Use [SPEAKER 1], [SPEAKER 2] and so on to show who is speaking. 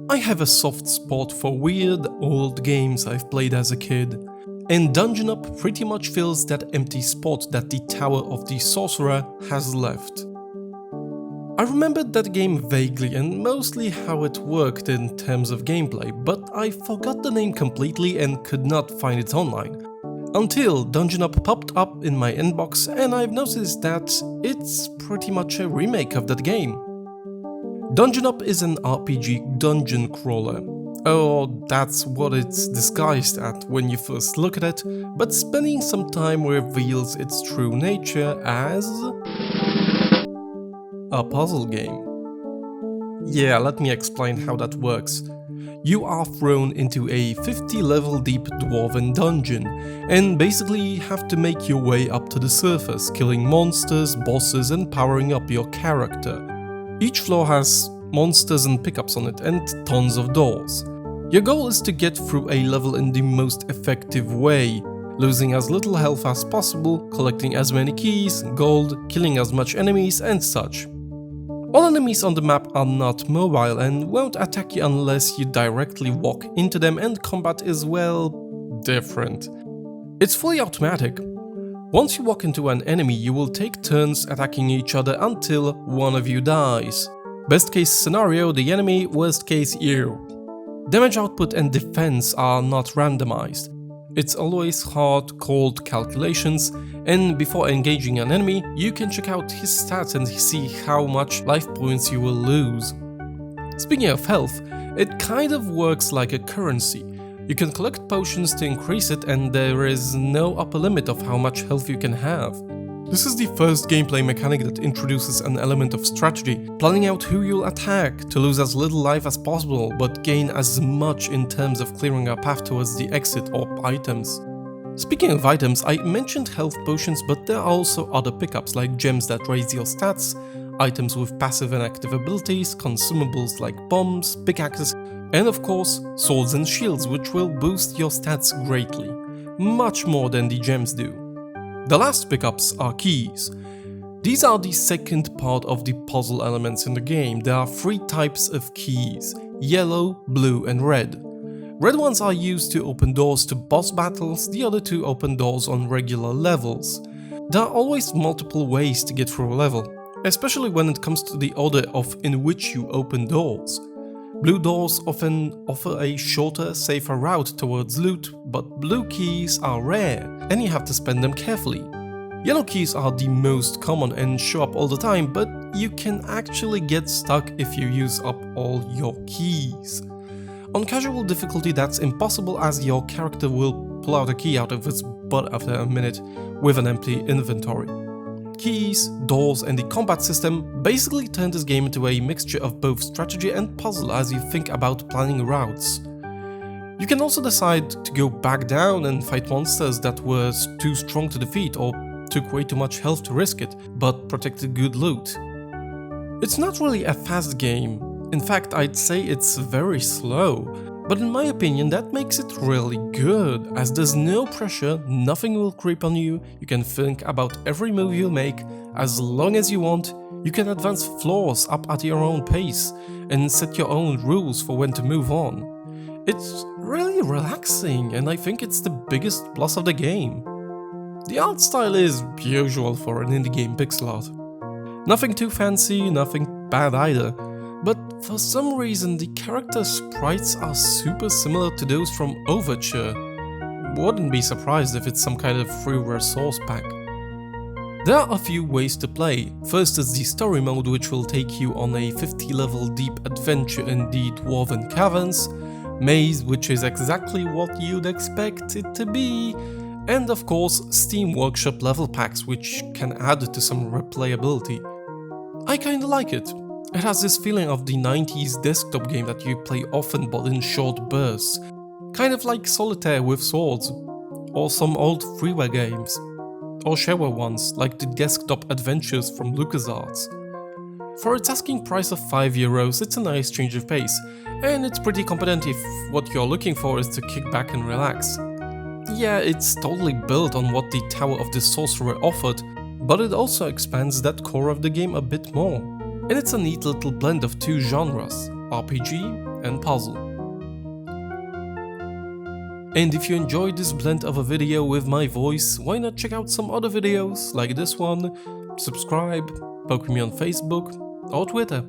[SPEAKER 1] I have a soft spot for weird old games I've played as a kid, and DungeonUp pretty much fills that empty spot that the Tower of the Sorcerer has left. I remembered that game vaguely and mostly how it worked in terms of gameplay, but I forgot the name completely and could not find it online. Until DungeonUp popped up in my inbox and I've noticed that it's pretty much a remake of that game. DungeonUp is an RPG dungeon crawler. Oh, that's what it's disguised at when you first look at it, but spending some time reveals its true nature as a puzzle game. Yeah, let me explain how that works. You are thrown into a 50 level deep dwarven dungeon and basically have to make your way up to the surface, killing monsters, bosses and powering up your character. Each floor has monsters and pickups on it and tons of doors. Your goal is to get through a level in the most effective way, losing as little health as possible, collecting as many keys, gold, killing as much enemies and such. All enemies on the map are not mobile and won't attack you unless you directly walk into them, and combat is, well, different. It's fully automatic. Once you walk into an enemy, you will take turns attacking each other until one of you dies. Best case scenario, the enemy, worst case, you. Damage output and defense are not randomized. It's always hard, cold calculations, and before engaging an enemy, you can check out his stats and see how much life points you will lose. Speaking of health, it kind of works like a currency. You can collect potions to increase it, and there is no upper limit of how much health you can have. This is the first gameplay mechanic that introduces an element of strategy, planning out who you'll attack to lose as little life as possible but gain as much in terms of clearing a path towards the exit or items. Speaking of items, I mentioned health potions, but there are also other pickups like gems that raise your stats, items with passive and active abilities, consumables like bombs, pickaxes, and of course swords and shields, which will boost your stats greatly, much more than the gems do. The last pickups are keys. These are the second part of the puzzle elements in the game. There are 3 types of keys: yellow, blue and red. Red ones are used to open doors to boss battles, the other 2 open doors on regular levels. There are always multiple ways to get through a level, especially when it comes to the order in which you open doors. Blue doors often offer a shorter, safer route towards loot, but blue keys are rare and you have to spend them carefully. Yellow keys are the most common and show up all the time, but you can actually get stuck if you use up all your keys. On casual difficulty, that's impossible, as your character will pull out a key out of its butt after a minute with an empty inventory. Keys, doors and the combat system basically turn this game into a mixture of both strategy and puzzle as you think about planning routes. You can also decide to go back down and fight monsters that were too strong to defeat or took way too much health to risk it, but protected good loot. It's not really a fast game. In fact, I'd say it's very slow. But in my opinion, that makes it really good, as there's no pressure, nothing will creep on you, you can think about every move you'll make as long as you want, you can advance floors up at your own pace and set your own rules for when to move on. It's really relaxing, and I think it's the biggest plus of the game. The art style is usual for an indie game pixel art. Nothing too fancy, nothing bad either. But for some reason the character sprites are super similar to those from Overture. Wouldn't be surprised if it's some kind of free resource pack. There are a few ways to play. First is the story mode, which will take you on a 50 level deep adventure in the Dwarven Caverns, Maze, which is exactly what you'd expect it to be, and of course Steam Workshop level packs, which can add to some replayability. I kinda like it. It has this feeling of the 90s desktop game that you play often but in short bursts, kind of like Solitaire with swords, or some old freeware games, or shareware ones like the desktop adventures from LucasArts. For its asking price of €5, it's a nice change of pace, and it's pretty competent if what you're looking for is to kick back and relax. Yeah, it's totally built on what the Tower of the Sorcerer offered, but it also expands that core of the game a bit more. And it's a neat little blend of 2 genres. RPG, and puzzle. And if you enjoyed this blend of a video with my voice, why not check out some other videos like this one, subscribe, poke me on Facebook or Twitter.